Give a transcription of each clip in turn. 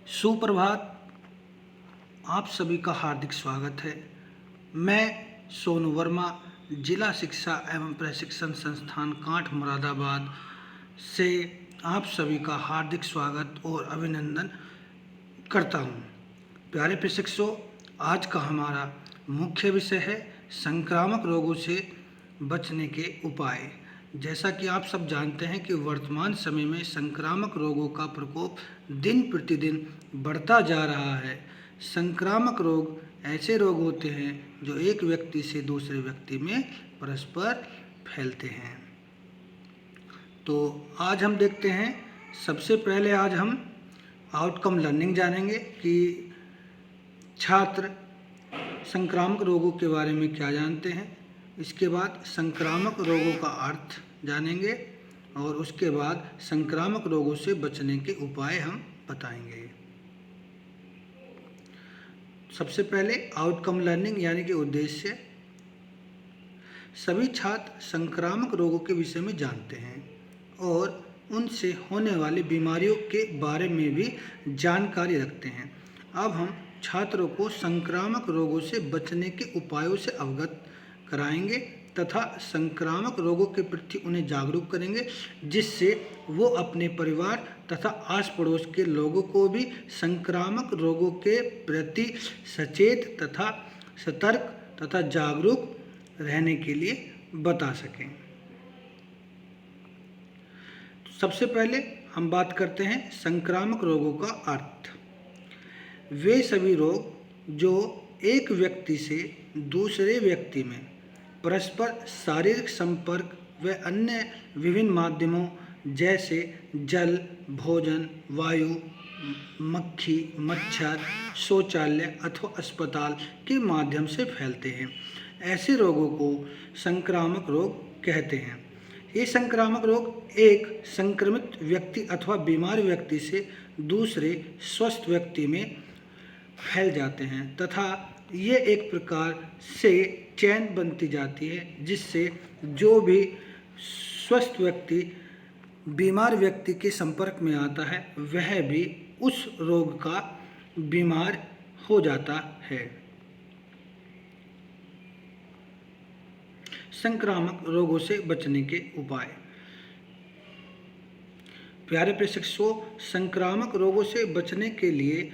सुप्रभात। आप सभी का हार्दिक स्वागत है। मैं सोनू वर्मा, जिला शिक्षा एवं प्रशिक्षण संस्थान कांठ मुरादाबाद से आप सभी का हार्दिक स्वागत और अभिनंदन करता हूं। प्यारे प्रशिक्षकों, आज का हमारा मुख्य विषय है संक्रामक रोगों से बचने के उपाय। जैसा कि आप सब जानते हैं कि वर्तमान समय में संक्रामक रोगों का प्रकोप दिन प्रतिदिन बढ़ता जा रहा है। संक्रामक रोग ऐसे रोग होते हैं जो एक व्यक्ति से दूसरे व्यक्ति में परस्पर फैलते हैं। तो आज हम देखते हैं, सबसे पहले आज हम आउटकम लर्निंग जानेंगे कि छात्र संक्रामक रोगों के बारे में क्या जानते हैं। इसके बाद संक्रामक रोगों का अर्थ जानेंगे और उसके बाद संक्रामक रोगों से बचने के उपाय हम बताएंगे। सबसे पहले आउटकम लर्निंग यानी कि उद्देश्य। सभी छात्र संक्रामक रोगों के विषय में जानते हैं और उनसे होने वाली बीमारियों के बारे में भी जानकारी रखते हैं। अब हम छात्रों को संक्रामक रोगों से बचने के उपायों से अवगत कराएंगे तथा संक्रामक रोगों के प्रति उन्हें जागरूक करेंगे, जिससे वो अपने परिवार तथा आस पड़ोस के लोगों को भी संक्रामक रोगों के प्रति सचेत तथा सतर्क तथा जागरूक रहने के लिए बता सकें। सबसे पहले हम बात करते हैं संक्रामक रोगों का अर्थ। वे सभी रोग जो एक व्यक्ति से दूसरे व्यक्ति में परस्पर शारीरिक संपर्क व अन्य विभिन्न माध्यमों जैसे जल, भोजन, वायु, मक्खी, मच्छर, शौचालय अथवा अस्पताल के माध्यम से फैलते हैं, ऐसे रोगों को संक्रामक रोग कहते हैं। ये संक्रामक रोग एक संक्रमित व्यक्ति अथवा बीमार व्यक्ति से दूसरे स्वस्थ व्यक्ति में फैल जाते हैं तथा ये एक प्रकार से चेन बनती जाती है, जिससे जो भी स्वस्थ व्यक्ति बीमार व्यक्ति के संपर्क में आता है वह भी उस रोग का बीमार हो जाता है। संक्रामक रोगों से बचने के उपाय। प्यारे प्रशिक्षकों, संक्रामक रोगों से बचने के लिए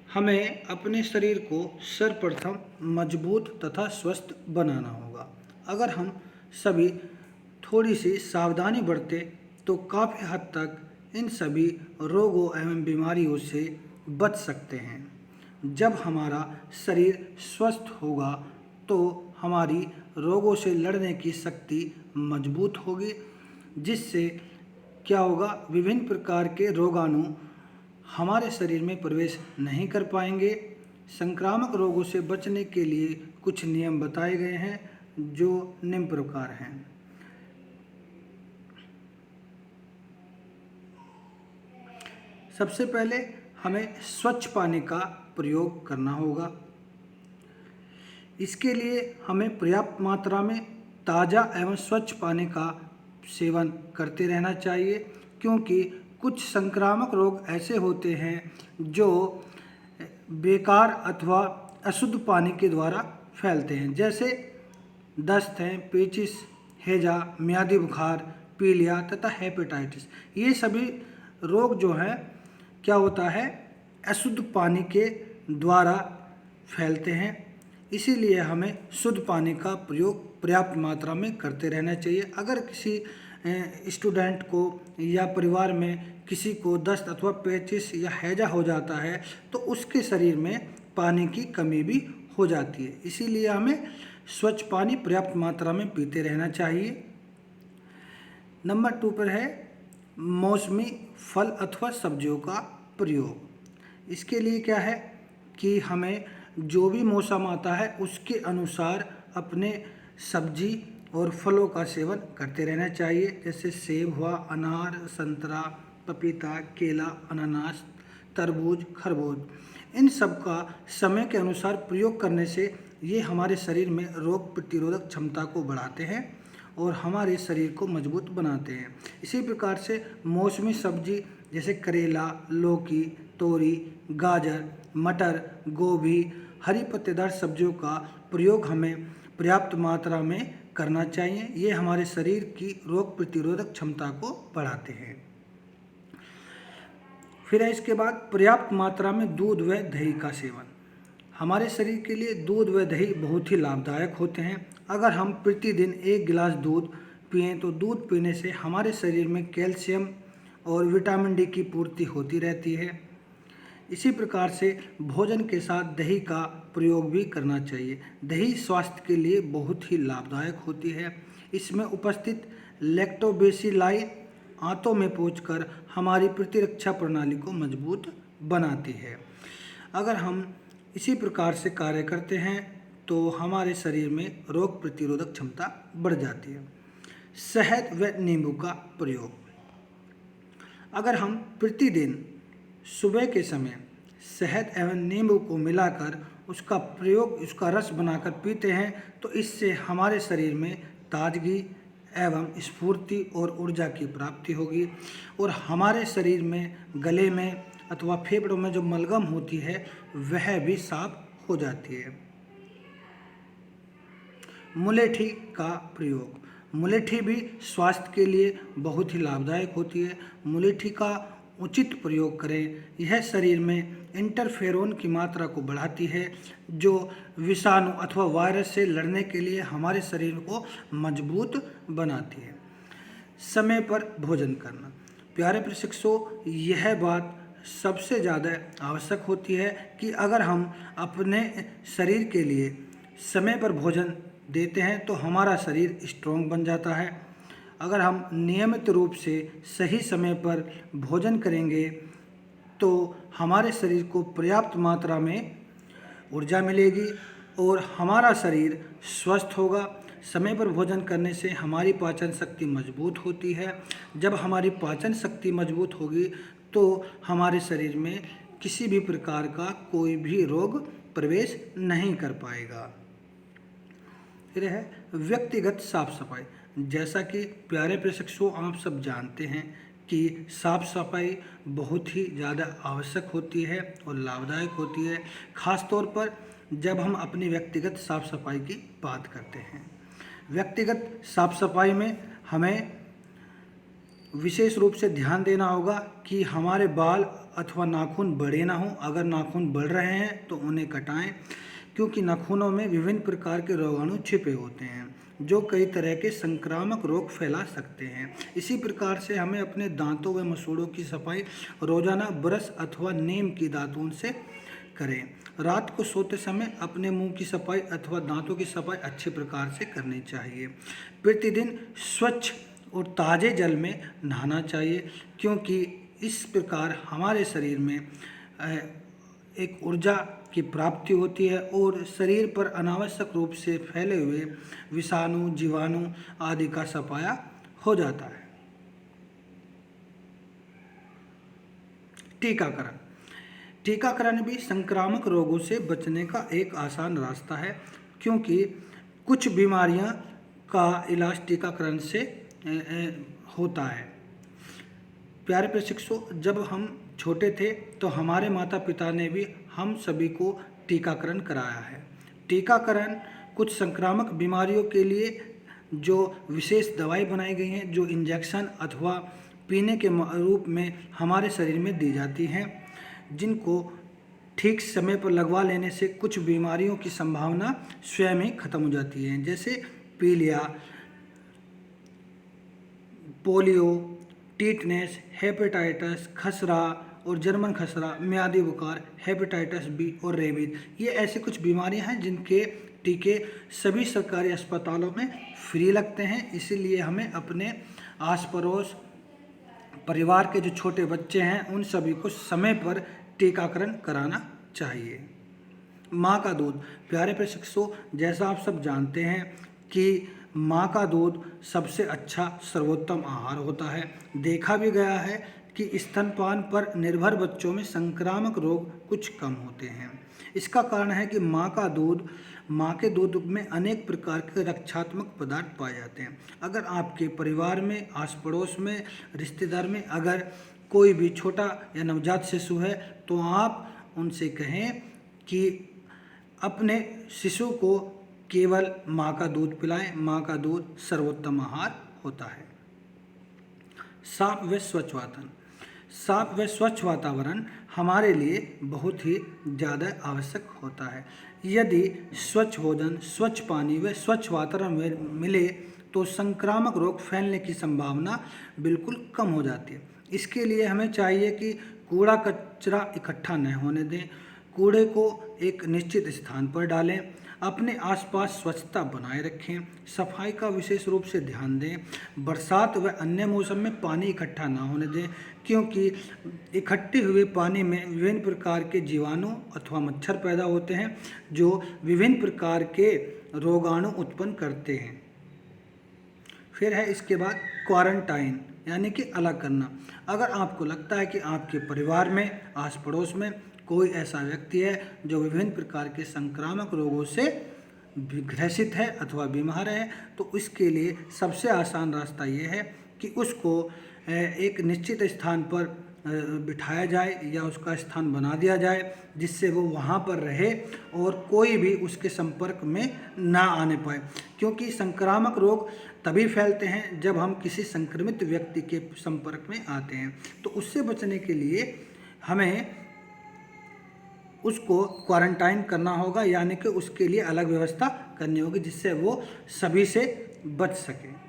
हमें अपने शरीर को सर्वप्रथम मजबूत तथा स्वस्थ बनाना होगा। अगर हम सभी थोड़ी सी सावधानी बरतें तो काफ़ी हद तक इन सभी रोगों एवं बीमारियों से बच सकते हैं। जब हमारा शरीर स्वस्थ होगा तो हमारी रोगों से लड़ने की शक्ति मजबूत होगी, जिससे क्या होगा, विभिन्न प्रकार के रोगाणु हमारे शरीर में प्रवेश नहीं कर पाएंगे। संक्रामक रोगों से बचने के लिए कुछ नियम बताए गए हैं जो निम्न प्रकार हैं। सबसे पहले हमें स्वच्छ पानी का प्रयोग करना होगा। इसके लिए हमें पर्याप्त मात्रा में ताज़ा एवं स्वच्छ पानी का सेवन करते रहना चाहिए, क्योंकि कुछ संक्रामक रोग ऐसे होते हैं जो बेकार अथवा अशुद्ध पानी के द्वारा फैलते हैं, जैसे दस्त है, पेचिश, हैजा, मियादी बुखार, पीलिया तथा हेपेटाइटिस। ये सभी रोग जो हैं क्या होता है, अशुद्ध पानी के द्वारा फैलते हैं। इसीलिए हमें शुद्ध पानी का प्रयोग पर्याप्त मात्रा में करते रहना चाहिए। अगर किसी स्टूडेंट को या परिवार में किसी को दस्त अथवा पेचिश या हैजा हो जाता है तो उसके शरीर में पानी की कमी भी हो जाती है। इसीलिए हमें स्वच्छ पानी पर्याप्त मात्रा में पीते रहना चाहिए। नंबर 2 पर है मौसमी फल अथवा सब्जियों का प्रयोग। इसके लिए क्या है कि हमें जो भी मौसम आता है उसके अनुसार अपने सब्जी और फलों का सेवन करते रहना चाहिए, जैसे सेब हुआ, अनार, संतरा, पपीता, केला, अनानास, तरबूज, खरबूज। इन सब का समय के अनुसार प्रयोग करने से ये हमारे शरीर में रोग प्रतिरोधक क्षमता को बढ़ाते हैं और हमारे शरीर को मजबूत बनाते हैं। इसी प्रकार से मौसमी सब्जी जैसे करेला, लौकी, तोरी, गाजर, मटर, गोभी, हरी पत्तेदार सब्जियों का प्रयोग हमें पर्याप्त मात्रा में करना चाहिए। ये हमारे शरीर की रोग प्रतिरोधक क्षमता को बढ़ाते हैं। फिर है इसके बाद पर्याप्त मात्रा में दूध व दही का सेवन। हमारे शरीर के लिए दूध व दही बहुत ही लाभदायक होते हैं। अगर हम प्रतिदिन 1 गिलास दूध पिएं तो दूध पीने से हमारे शरीर में कैल्शियम और विटामिन डी की पूर्ति होती रहती है। इसी प्रकार से भोजन के साथ दही का प्रयोग भी करना चाहिए। दही स्वास्थ्य के लिए बहुत ही लाभदायक होती है। इसमें उपस्थित लैक्टोबेसिलाई आंतों में पहुंचकर हमारी प्रतिरक्षा प्रणाली को मजबूत बनाती है। अगर हम इसी प्रकार से कार्य करते हैं तो हमारे शरीर में रोग प्रतिरोधक क्षमता बढ़ जाती है। शहद व नींबू का प्रयोग। अगर हम प्रतिदिन सुबह के समय शहद एवं नींबू को मिलाकर उसका प्रयोग, उसका रस बनाकर पीते हैं तो इससे हमारे शरीर में ताजगी एवं स्फूर्ति और ऊर्जा की प्राप्ति होगी और हमारे शरीर में, गले में अथवा फेफड़ों में जो मलगम होती है वह भी साफ हो जाती है। मुलेठी का प्रयोग। मुलेठी भी स्वास्थ्य के लिए बहुत ही लाभदायक होती है। मुलेठी का उचित प्रयोग करें। यह शरीर में इंटरफेरोन की मात्रा को बढ़ाती है जो विषाणु अथवा वायरस से लड़ने के लिए हमारे शरीर को मजबूत बनाती है। समय पर भोजन करना। प्यारे प्रशिक्षुओं, यह बात सबसे ज़्यादा आवश्यक होती है कि अगर हम अपने शरीर के लिए समय पर भोजन देते हैं तो हमारा शरीर स्ट्रॉन्ग बन जाता है। अगर हम नियमित रूप से सही समय पर भोजन करेंगे तो हमारे शरीर को पर्याप्त मात्रा में ऊर्जा मिलेगी और हमारा शरीर स्वस्थ होगा। समय पर भोजन करने से हमारी पाचन शक्ति मजबूत होती है। जब हमारी पाचन शक्ति मजबूत होगी तो हमारे शरीर में किसी भी प्रकार का कोई भी रोग प्रवेश नहीं कर पाएगा। फिर है व्यक्तिगत साफ सफाई। जैसा कि प्यारे प्रशिक्षुओं, आप सब जानते हैं कि साफ सफाई बहुत ही ज़्यादा आवश्यक होती है और लाभदायक होती है, ख़ास तौर पर जब हम अपनी व्यक्तिगत साफ सफाई की बात करते हैं। व्यक्तिगत साफ सफाई में हमें विशेष रूप से ध्यान देना होगा कि हमारे बाल अथवा नाखून बड़े ना हों। अगर नाखून बढ़ रहे हैं तो उन्हें कटाएं, क्योंकि नाखूनों में विभिन्न प्रकार के रोगाणु छिपे होते हैं जो कई तरह के संक्रामक रोग फैला सकते हैं। इसी प्रकार से हमें अपने दांतों व मसूड़ों की सफाई रोजाना ब्रश अथवा नीम की दातून से करें। रात को सोते समय अपने मुंह की सफाई अथवा दांतों की सफाई अच्छे प्रकार से करनी चाहिए। प्रतिदिन स्वच्छ और ताज़े जल में नहाना चाहिए, क्योंकि इस प्रकार हमारे शरीर में एक ऊर्जा की प्राप्ति होती है और शरीर पर अनावश्यक रूप से फैले हुए विषाणु, जीवाणु आदि का सफाया हो जाता है। टीकाकरण। टीकाकरण भी संक्रामक रोगों से बचने का एक आसान रास्ता है, क्योंकि कुछ बीमारियां का इलाज टीकाकरण से होता है। प्यारे प्रशिक्षुओं, जब हम छोटे थे तो हमारे माता पिता ने भी हम सभी को टीकाकरण कराया है। टीकाकरण कुछ संक्रामक बीमारियों के लिए जो विशेष दवाई बनाई गई हैं, जो इंजेक्शन अथवा पीने के रूप में हमारे शरीर में दी जाती हैं, जिनको ठीक समय पर लगवा लेने से कुछ बीमारियों की संभावना स्वयं ही खत्म हो जाती है। जैसे पीलिया, पोलियो, टीटनेस, हेपेटाइटिस, खसरा और जर्मन खसरा, म्यादी बुखार, हेपेटाइटिस बी और रेबीज, ये ऐसी कुछ बीमारियां हैं जिनके टीके सभी सरकारी अस्पतालों में फ्री लगते हैं। इसीलिए हमें अपने आस पड़ोस परिवार के जो छोटे बच्चे हैं उन सभी को समय पर टीकाकरण कराना चाहिए। माँ का दूध। प्यारे प्रशिक्षुओं, जैसा आप सब जानते हैं कि माँ का दूध सबसे अच्छा सर्वोत्तम आहार होता है। देखा भी गया है कि स्तनपान पर निर्भर बच्चों में संक्रामक रोग कुछ कम होते हैं। इसका कारण है कि माँ के दूध में अनेक प्रकार के रक्षात्मक पदार्थ पाए जाते हैं। अगर आपके परिवार में, आस पड़ोस में, रिश्तेदार में अगर कोई भी छोटा या नवजात शिशु है तो आप उनसे कहें कि अपने शिशु को केवल माँ का दूध पिलाएं। माँ का दूध सर्वोत्तम आहार होता है। साफ व स्वच्छ वातावरण। साफ व स्वच्छ वातावरण हमारे लिए बहुत ही ज़्यादा आवश्यक होता है। यदि स्वच्छ भोजन, स्वच्छ पानी व स्वच्छ वातावरण मिले तो संक्रामक रोग फैलने की संभावना बिल्कुल कम हो जाती है। इसके लिए हमें चाहिए कि कूड़ा कचरा इकट्ठा न होने दें, कूड़े को एक निश्चित स्थान पर डालें, अपने आसपास स्वच्छता बनाए रखें, सफाई का विशेष रूप से ध्यान दें, बरसात व अन्य मौसम में पानी इकट्ठा ना होने दें, क्योंकि इकट्ठे हुए पानी में विभिन्न प्रकार के जीवाणु अथवा मच्छर पैदा होते हैं जो विभिन्न प्रकार के रोगाणु उत्पन्न करते हैं। फिर है इसके बाद क्वारंटाइन यानी कि अलग करना। अगर आपको लगता है कि आपके परिवार में, आस पड़ोस में कोई ऐसा व्यक्ति है जो विभिन्न प्रकार के संक्रामक रोगों से ग्रसित है अथवा बीमार है, तो इसके लिए सबसे आसान रास्ता ये है कि उसको एक निश्चित स्थान पर बिठाया जाए या उसका स्थान बना दिया जाए जिससे वो वहाँ पर रहे और कोई भी उसके संपर्क में ना आने पाए, क्योंकि संक्रामक रोग तभी फैलते हैं जब हम किसी संक्रमित व्यक्ति के संपर्क में आते हैं। तो उससे बचने के लिए हमें उसको क्वारंटाइन करना होगा, यानी कि उसके लिए अलग व्यवस्था करनी होगी जिससे वो सभी से बच सके।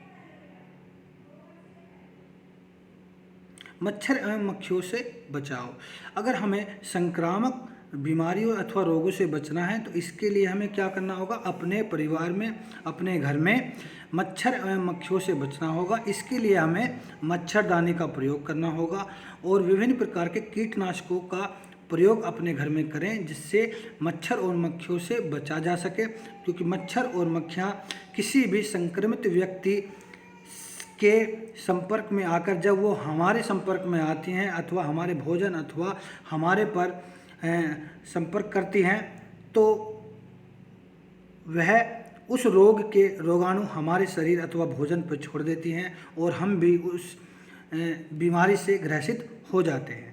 मच्छर एवं मक्खियों से बचाव। अगर हमें संक्रामक बीमारियों अथवा रोगों से बचना है तो इसके लिए हमें क्या करना होगा, अपने परिवार में, अपने घर में मच्छर एवं मक्खियों से बचना होगा। इसके लिए हमें मच्छरदानी का प्रयोग करना होगा और विभिन्न प्रकार के कीटनाशकों का प्रयोग अपने घर में करें जिससे मच्छर और मक्खियों से बचा जा सके, क्योंकि मच्छर और मक्खियाँ किसी भी संक्रमित व्यक्ति के संपर्क में आकर जब वो हमारे संपर्क में आती हैं अथवा हमारे भोजन अथवा हमारे पर संपर्क करती हैं तो वह उस रोग के रोगाणु हमारे शरीर अथवा भोजन पर छोड़ देती हैं और हम भी उस बीमारी से ग्रसित हो जाते हैं।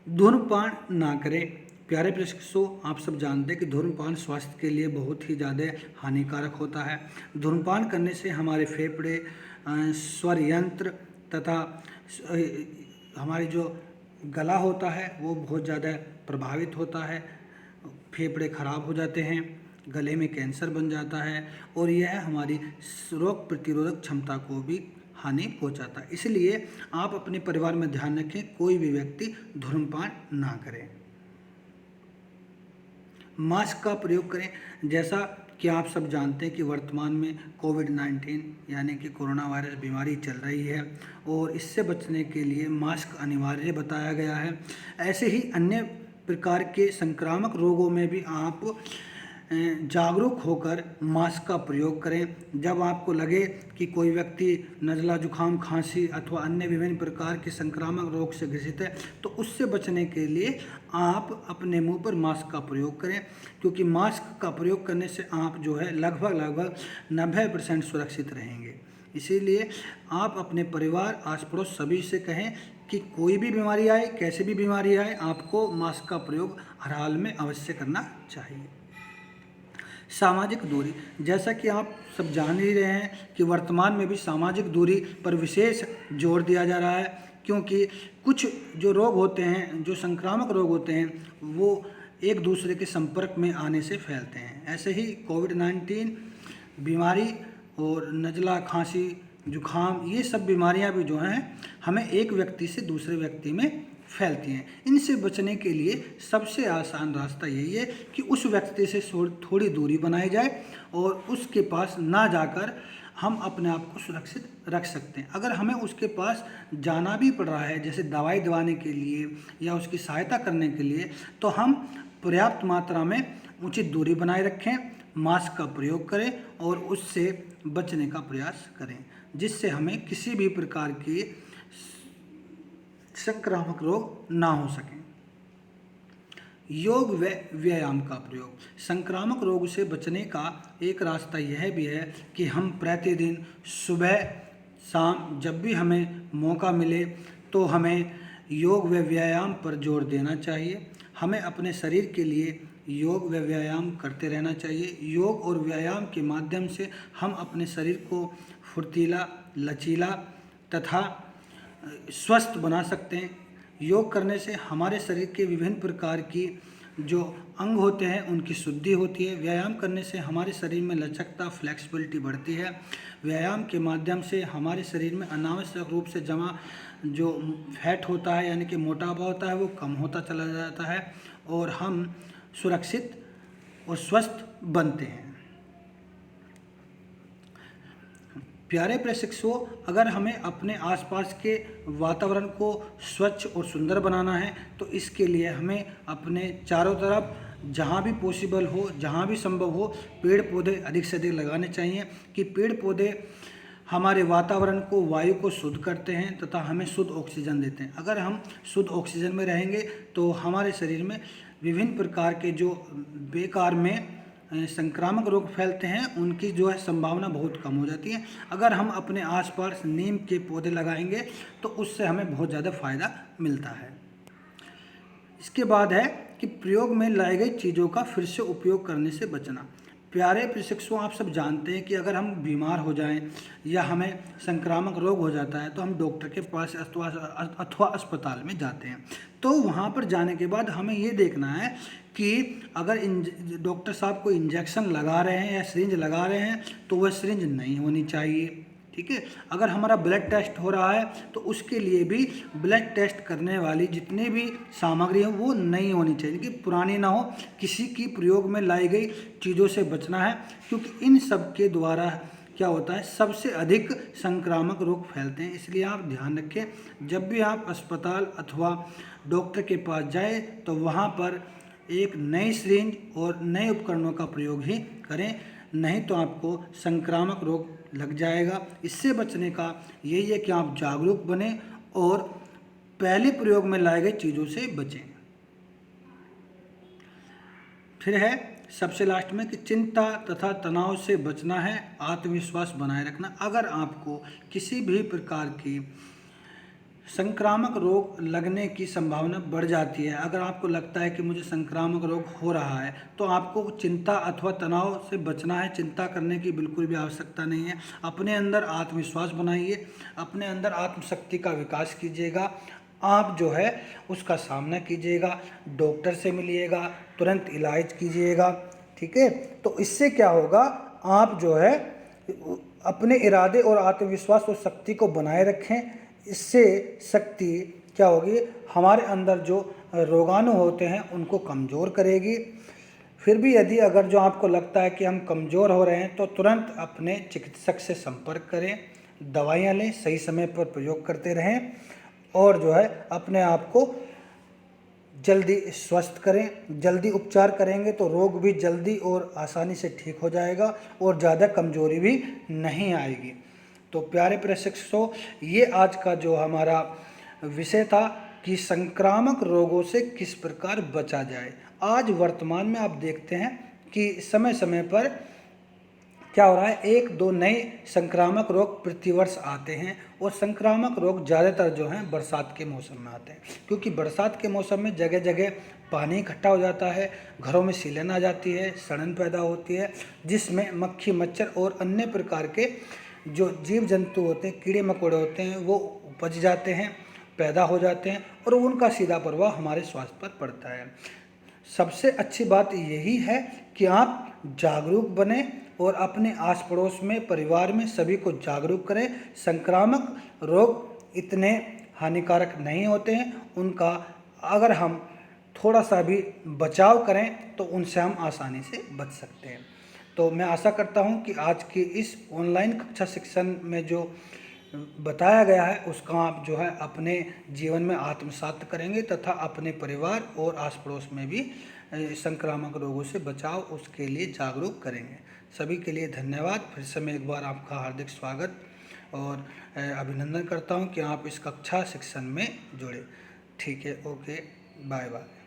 धूम्रपान ना करें। प्यारे प्रेक्षकों, आप सब जानते हैं कि धूम्रपान स्वास्थ्य के लिए बहुत ही ज़्यादा हानिकारक होता है। धूम्रपान करने से हमारे फेफड़े, स्वर यंत्र तथा हमारी जो गला होता है वो बहुत ज़्यादा प्रभावित होता है, फेफड़े खराब हो जाते हैं, गले में कैंसर बन जाता है और यह हमारी रोग प्रतिरोधक क्षमता को भी हानि पहुंचाता है। इसलिए आप अपने परिवार में ध्यान रखें, कोई भी व्यक्ति धूम्रपान ना करे। मास्क का प्रयोग करें। जैसा कि आप सब जानते हैं कि वर्तमान में कोविड-19 यानी कि कोरोना वायरस बीमारी चल रही है और इससे बचने के लिए मास्क अनिवार्य बताया गया है। ऐसे ही अन्य प्रकार के संक्रामक रोगों में भी आप जागरूक होकर मास्क का प्रयोग करें। जब आपको लगे कि कोई व्यक्ति नज़ला, जुखाम, खांसी अथवा अन्य विभिन्न प्रकार के संक्रामक रोग से ग्रसित है तो उससे बचने के लिए आप अपने मुंह पर मास्क का प्रयोग करें, क्योंकि मास्क का प्रयोग करने से आप जो है लगभग 90% सुरक्षित रहेंगे। इसीलिए आप अपने परिवार, आस पड़ोस सभी से कहें कि कोई भी बीमारी आए, कैसे भी बीमारी आए, आपको मास्क का प्रयोग हर हाल में अवश्य करना चाहिए। सामाजिक दूरी। जैसा कि आप सब जान ही रहे हैं कि वर्तमान में भी सामाजिक दूरी पर विशेष जोर दिया जा रहा है, क्योंकि कुछ जो रोग होते हैं, जो संक्रामक रोग होते हैं, वो एक दूसरे के संपर्क में आने से फैलते हैं। ऐसे ही कोविड-19 बीमारी और नज़ला, खांसी, जुखाम, ये सब बीमारियां भी जो हैं हमें एक व्यक्ति से दूसरे व्यक्ति में फैलती हैं। इनसे बचने के लिए सबसे आसान रास्ता यही है कि उस व्यक्ति से थोड़ी दूरी बनाई जाए और उसके पास ना जाकर हम अपने आप को सुरक्षित रख सकते हैं। अगर हमें उसके पास जाना भी पड़ रहा है, जैसे दवाई दिलाने के लिए या उसकी सहायता करने के लिए, तो हम पर्याप्त मात्रा में उचित दूरी बनाए रखें, मास्क का प्रयोग करें और उससे बचने का प्रयास करें, जिससे हमें किसी भी प्रकार की संक्रामक रोग ना हो सकें। योग व व्यायाम का प्रयोग। संक्रामक रोग से बचने का एक रास्ता यह भी है कि हम प्रतिदिन सुबह शाम जब भी हमें मौका मिले तो हमें योग व व्यायाम पर जोर देना चाहिए। हमें अपने शरीर के लिए योग व व्यायाम करते रहना चाहिए। योग और व्यायाम के माध्यम से हम अपने शरीर को फुर्तीला, लचीला तथा स्वस्थ बना सकते हैं। योग करने से हमारे शरीर के विभिन्न प्रकार की जो अंग होते हैं उनकी शुद्धि होती है। व्यायाम करने से हमारे शरीर में लचकता, फ्लेक्सिबिलिटी बढ़ती है। व्यायाम के माध्यम से हमारे शरीर में अनावश्यक रूप से जमा जो फैट होता है यानी कि मोटापा होता है वो कम होता चला जाता है और हम सुरक्षित और स्वस्थ बनते हैं। प्यारे प्रशिक्षुओं, अगर हमें अपने आसपास के वातावरण को स्वच्छ और सुंदर बनाना है तो इसके लिए हमें अपने चारों तरफ जहाँ भी पॉसिबल हो, जहाँ भी संभव हो, पेड़ पौधे अधिक से अधिक लगाने चाहिए कि पेड़ पौधे हमारे वातावरण को, वायु को शुद्ध करते हैं तथा हमें शुद्ध ऑक्सीजन देते हैं। अगर हम शुद्ध ऑक्सीजन में रहेंगे तो हमारे शरीर में विभिन्न प्रकार के जो बेकार में संक्रामक रोग फैलते हैं उनकी जो है संभावना बहुत कम हो जाती है। अगर हम अपने आसपास नीम के पौधे लगाएंगे तो उससे हमें बहुत ज़्यादा फायदा मिलता है। इसके बाद है कि प्रयोग में लाई गई चीज़ों का फिर से उपयोग करने से बचना। प्यारे प्रशिक्षुओं, आप सब जानते हैं कि अगर हम बीमार हो जाएं या हमें संक्रामक रोग हो जाता है तो हम डॉक्टर के पास अथवा अस्पताल में जाते हैं। तो वहाँ पर जाने के बाद हमें ये देखना है कि अगर डॉक्टर साहब को इंजेक्शन लगा रहे हैं या सिरिंज लगा रहे हैं तो वह सिरिंज नहीं होनी चाहिए। ठीक है। अगर हमारा ब्लड टेस्ट हो रहा है तो उसके लिए भी ब्लड टेस्ट करने वाली जितनी भी सामग्री है वो नई होनी चाहिए कि पुरानी ना हो। किसी की प्रयोग में लाई गई चीज़ों से बचना है क्योंकि इन सब के द्वारा क्या होता है, सबसे अधिक संक्रामक रोग फैलते हैं। इसलिए आप ध्यान रखें, जब भी आप अस्पताल अथवा डॉक्टर के पास जाए तो वहाँ पर एक नई सिरिंज और नए उपकरणों का प्रयोग ही करें, नहीं तो आपको संक्रामक रोग लग जाएगा। इससे बचने का यही है कि आप जागरूक बने और पहले प्रयोग में लाए गए चीज़ों से बचें। फिर है सबसे लास्ट में कि चिंता तथा तनाव से बचना है, आत्मविश्वास बनाए रखना। अगर आपको किसी भी प्रकार की संक्रामक रोग लगने की संभावना बढ़ जाती है, अगर आपको लगता है कि मुझे संक्रामक रोग हो रहा है तो आपको चिंता अथवा तनाव से बचना है। चिंता करने की बिल्कुल भी आवश्यकता नहीं है। अपने अंदर आत्मविश्वास बनाइए, अपने अंदर आत्मशक्ति का विकास कीजिएगा। आप जो है उसका सामना कीजिएगा, डॉक्टर से मिलिएगा, तुरंत इलाज कीजिएगा। ठीक है। तो इससे क्या होगा, आप जो है अपने इरादे और आत्मविश्वास और शक्ति को बनाए रखें। इससे शक्ति क्या होगी, हमारे अंदर जो रोगाणु होते हैं उनको कमज़ोर करेगी। फिर भी यदि अगर जो आपको लगता है कि हम कमज़ोर हो रहे हैं तो तुरंत अपने चिकित्सक से संपर्क करें, दवाइयाँ लें, सही समय पर प्रयोग करते रहें और जो है अपने आप को जल्दी स्वस्थ करें। जल्दी उपचार करेंगे तो रोग भी जल्दी और आसानी से ठीक हो जाएगा और ज़्यादा कमज़ोरी भी नहीं आएगी। तो प्यारे प्रशिक्षकों, ये आज का जो हमारा विषय था कि संक्रामक रोगों से किस प्रकार बचा जाए। आज वर्तमान में आप देखते हैं कि समय समय पर क्या हो रहा है, एक दो नए संक्रामक रोग प्रतिवर्ष आते हैं और संक्रामक रोग ज़्यादातर जो हैं बरसात के मौसम में आते हैं क्योंकि बरसात के मौसम में जगह जगह पानी इकट्ठा हो जाता है, घरों में सीलन आ जाती है, सड़न पैदा होती है जिसमें मक्खी, मच्छर और अन्य प्रकार के जो जीव जंतु होते हैं, कीड़े मकोड़े होते हैं, वो उपज जाते हैं, पैदा हो जाते हैं और उनका सीधा प्रभाव हमारे स्वास्थ्य पर पड़ता है। सबसे अच्छी बात यही है कि आप जागरूक बने और अपने आस पड़ोस में, परिवार में सभी को जागरूक करें। संक्रामक रोग इतने हानिकारक नहीं होते हैं, उनका अगर हम थोड़ा सा भी बचाव करें तो उनसे हम आसानी से बच सकते हैं। तो मैं आशा करता हूं कि आज की इस ऑनलाइन कक्षा शिक्षण में जो बताया गया है उसका आप जो है अपने जीवन में आत्मसात करेंगे तथा अपने परिवार और आस पड़ोस में भी संक्रामक रोगों से बचाव उसके लिए जागरूक करेंगे। सभी के लिए धन्यवाद। फिर से मैं एक बार आपका हार्दिक स्वागत और अभिनंदन करता हूं कि आप इस कक्षा शिक्षण में जुड़े। ठीक है, ओके, बाय बाय।